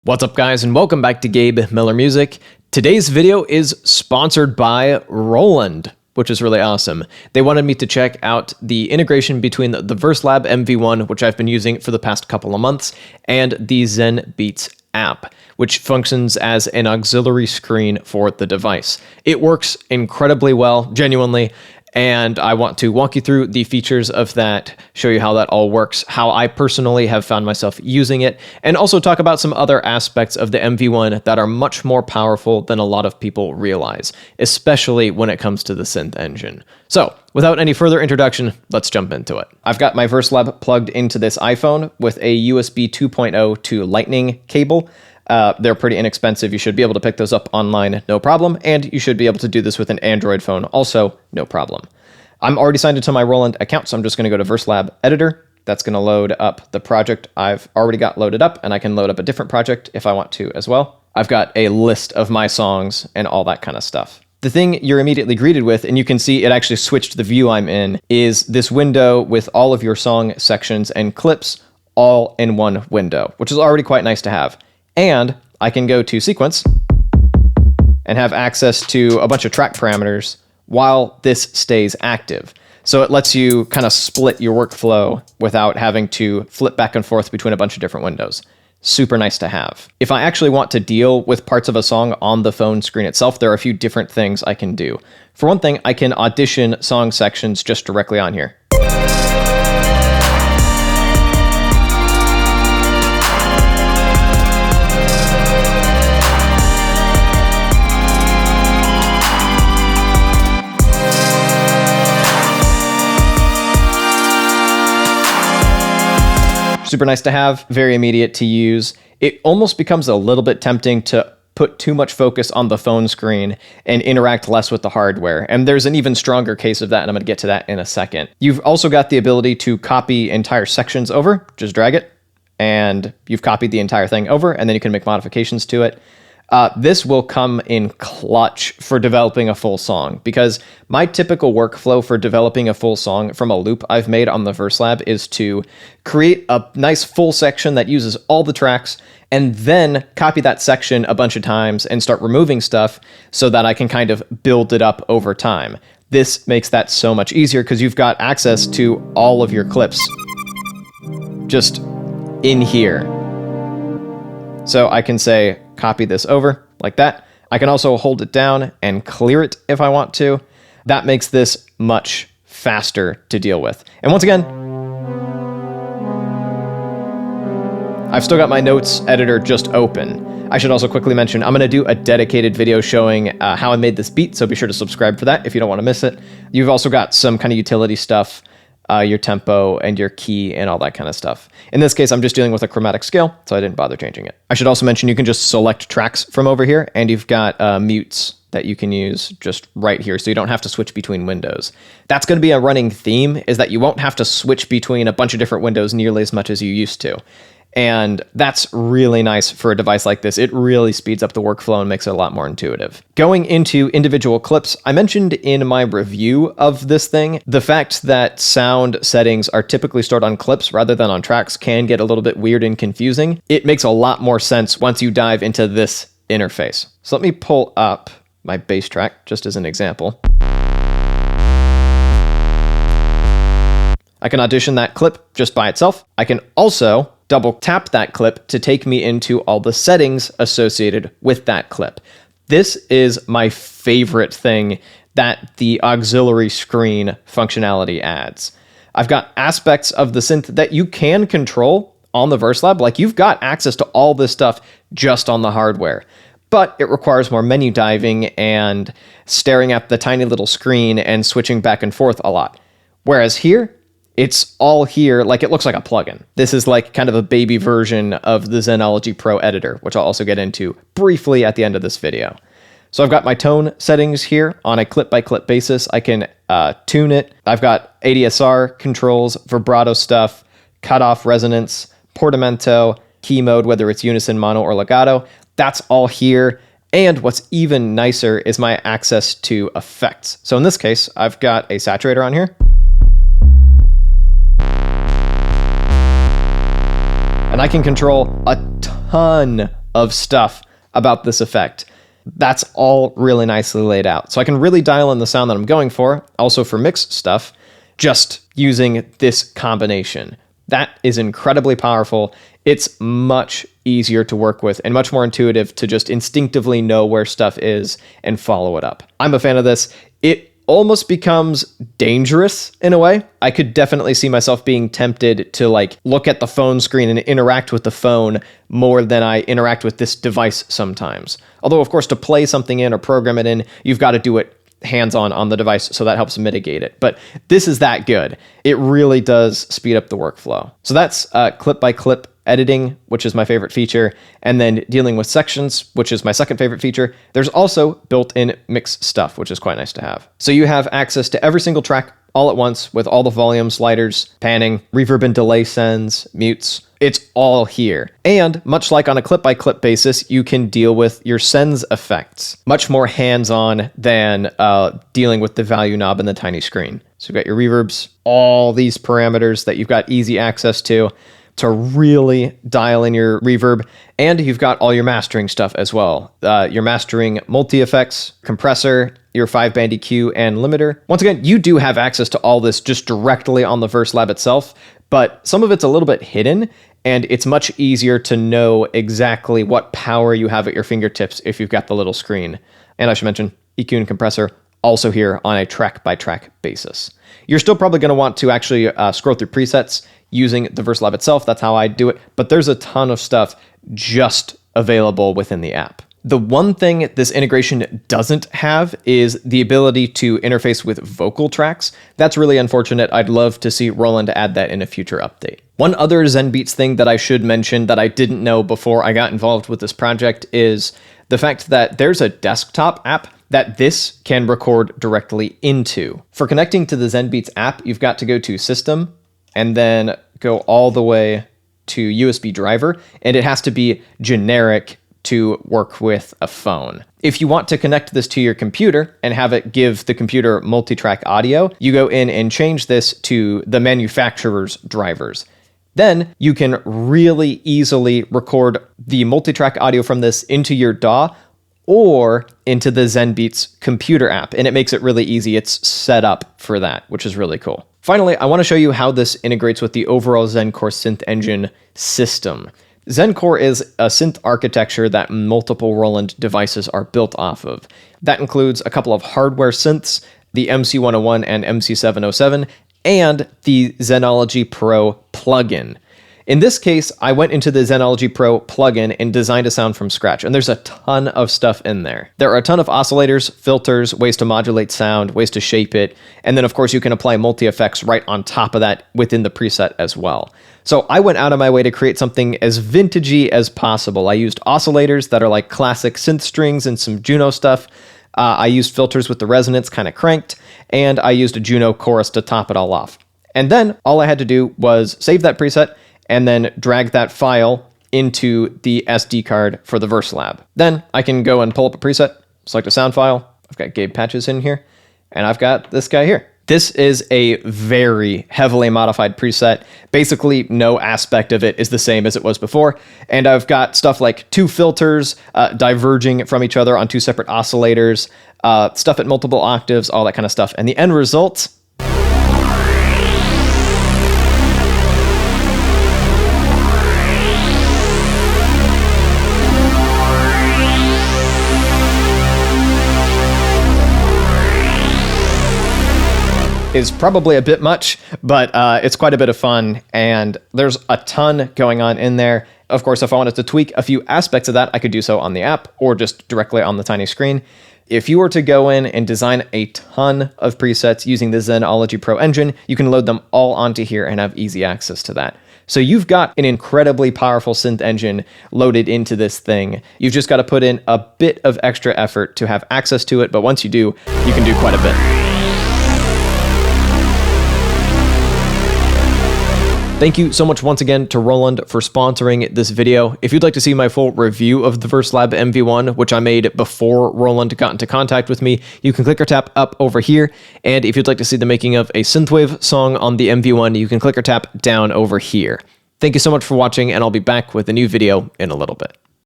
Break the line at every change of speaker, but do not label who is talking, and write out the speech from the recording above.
What's up, guys, and welcome back to Gabe Miller Music. Today's video is sponsored by Roland, which is really awesome. They wanted me to check out the integration between the Verselab MV-1, which I've been using for the past couple of months, and the Zenbeats app, which functions as an auxiliary screen for the device. It works incredibly well, genuinely, and I want to walk you through the features of that, show you how that all works, how I personally have found myself using it, and also talk about some other aspects of the MV-1 that are much more powerful than a lot of people realize, especially when it comes to the synth engine. So, without any further introduction, let's jump into it. I've got my Verselab plugged into this iPhone with a USB 2.0 to Lightning cable. They're pretty inexpensive. You should be able to pick those up online, no problem. And you should be able to do this with an Android phone, also no problem. I'm already signed into my Roland account, so I'm just going to go to Verselab Editor. That's going to load up the project I've already got loaded up, and I can load up a different project if I want to as well. I've got a list of my songs and all that kind of stuff. The thing you're immediately greeted with, and you can see it actually switched the view I'm in, is this window with all of your song sections and clips all in one window, which is already quite nice to have. And I can go to sequence and have access to a bunch of track parameters while this stays active. So it lets you kind of split your workflow without having to flip back and forth between a bunch of different windows. Super nice to have. If I actually want to deal with parts of a song on the phone screen itself, there are a few different things I can do. For one thing, I can audition song sections just directly on here. Super nice to have, very immediate to use. It almost becomes a little bit tempting to put too much focus on the phone screen and interact less with the hardware. And there's an even stronger case of that, and I'm going to get to that in a second. You've also got the ability to copy entire sections over. Just drag it, and you've copied the entire thing over, and then you can make modifications to it. This will come in clutch for developing a full song, because my typical workflow for developing a full song from a loop I've made on the Verselab is to create a nice full section that uses all the tracks, and then copy that section a bunch of times and start removing stuff so that I can kind of build it up over time. This makes that so much easier because you've got access to all of your clips just in here. So I can say, copy this over like that. I can also hold it down and clear it if I want to. That makes this much faster to deal with. And once again, I've still got my notes editor just open. I should also quickly mention, I'm going to do a dedicated video showing how I made this beat, so be sure to subscribe for that if you don't want to miss it. You've also got some kind of utility stuff, your tempo and your key and all that kind of stuff. In this case, I'm just dealing with a chromatic scale, so I didn't bother changing it. I should also mention you can just select tracks from over here, and you've got mutes that you can use just right here, so you don't have to switch between windows. That's going to be a running theme, is that you won't have to switch between a bunch of different windows nearly as much as you used to. And that's really nice for a device like this. It really speeds up the workflow and makes it a lot more intuitive. Going into individual clips, I mentioned in my review of this thing, the fact that sound settings are typically stored on clips rather than on tracks can get a little bit weird and confusing. It makes a lot more sense once you dive into this interface. So let me pull up my bass track just as an example. I can audition that clip just by itself. I can also double tap that clip to take me into all the settings associated with that clip. This is my favorite thing that the auxiliary screen functionality adds. I've got aspects of the synth that you can control on the Verselab, like you've got access to all this stuff just on the hardware, but it requires more menu diving and staring at the tiny little screen and switching back and forth a lot. Whereas here, it's all here, like it looks like a plugin. This is like kind of a baby version of the Zenology Pro editor, which I'll also get into briefly at the end of this video. So I've got my tone settings here on a clip-by-clip basis. I can tune it. I've got ADSR controls, vibrato stuff, cutoff resonance, portamento, key mode, whether it's unison, mono, or legato. That's all here. And what's even nicer is my access to effects. So in this case, I've got a saturator on here. And I can control a ton of stuff about this effect. That's all really nicely laid out. So I can really dial in the sound that I'm going for, also for mixed stuff, just using this combination. That is incredibly powerful. It's much easier to work with and much more intuitive to just instinctively know where stuff is and follow it up. I'm a fan of this. It almost becomes dangerous in a way. I could definitely see myself being tempted to like look at the phone screen and interact with the phone more than I interact with this device sometimes. Although, of course, to play something in or program it in, you've got to do it hands-on on the device, so that helps mitigate it. But this is that good. It really does speed up the workflow. So that's clip-by-clip editing, which is my favorite feature, and then dealing with sections, which is my second favorite feature. There's also built-in mix stuff, which is quite nice to have. So you have access to every single track all at once with all the volume sliders, panning, reverb and delay sends, mutes. It's all here. And much like on a clip-by-clip basis, you can deal with your sends effects. Much more hands-on than dealing with the value knob and the tiny screen. So you've got your reverbs, all these parameters that you've got easy access to really dial in your reverb. And you've got all your mastering stuff as well. Your mastering multi-effects, compressor, your 5-band EQ, and limiter. Once again, you do have access to all this just directly on the Verselab itself, but some of it's a little bit hidden, and it's much easier to know exactly what power you have at your fingertips if you've got the little screen. And I should mention, EQ and compressor also here on a track-by-track basis. You're still probably going to want to actually scroll through presets using the Verselab itself. That's how I do it. But there's a ton of stuff just available within the app. The one thing this integration doesn't have is the ability to interface with vocal tracks. That's really unfortunate. I'd love to see Roland add that in a future update. One other Zenbeats thing that I should mention that I didn't know before I got involved with this project is the fact that there's a desktop app that this can record directly into. For connecting to the Zenbeats app, you've got to go to System and then go all the way to USB driver, and it has to be generic to work with a phone. If you want to connect this to your computer and have it give the computer multi-track audio, you go in and change this to the manufacturer's drivers. Then you can really easily record the multi-track audio from this into your DAW or into the Zenbeats computer app, and it makes it really easy. It's set up for that, which is really cool. Finally, I want to show you how this integrates with the overall Zencore synth engine system. Zencore is a synth architecture that multiple Roland devices are built off of. That includes a couple of hardware synths, the MC101 and MC707, and the Zenology Pro plugin. In this case, I went into the Zenology Pro plugin and designed a sound from scratch, and there's a ton of stuff in there. There are a ton of oscillators, filters, ways to modulate sound, ways to shape it, and then of course you can apply multi-effects right on top of that within the preset as well. So I went out of my way to create something as vintagey as possible. I used oscillators that are like classic synth strings and some Juno stuff. I used filters with the resonance kind of cranked, and I used a Juno chorus to top it all off. And then all I had to do was save that preset and then drag that file into the SD card for the Verselab. Then I can go and pull up a preset, select a sound file. I've got Gabe patches in here, and I've got this guy here. This is a very heavily modified preset. Basically, no aspect of it is the same as it was before. And I've got stuff like 2 filters diverging from each other on 2 separate oscillators, stuff at multiple octaves, all that kind of stuff. And the end result is probably a bit much, but it's quite a bit of fun, and there's a ton going on in there. Of course, if I wanted to tweak a few aspects of that, I could do so on the app or just directly on the tiny screen. If you were to go in and design a ton of presets using the Zenology Pro engine, you can load them all onto here and have easy access to that. So you've got an incredibly powerful synth engine loaded into this thing. You've just got to put in a bit of extra effort to have access to it, but once you do, you can do quite a bit. Thank you so much once again to Roland for sponsoring this video. If you'd like to see my full review of the Verselab MV-1, which I made before Roland got into contact with me, you can click or tap up over here. And if you'd like to see the making of a synthwave song on the MV-1, you can click or tap down over here. Thank you so much for watching, and I'll be back with a new video in a little bit.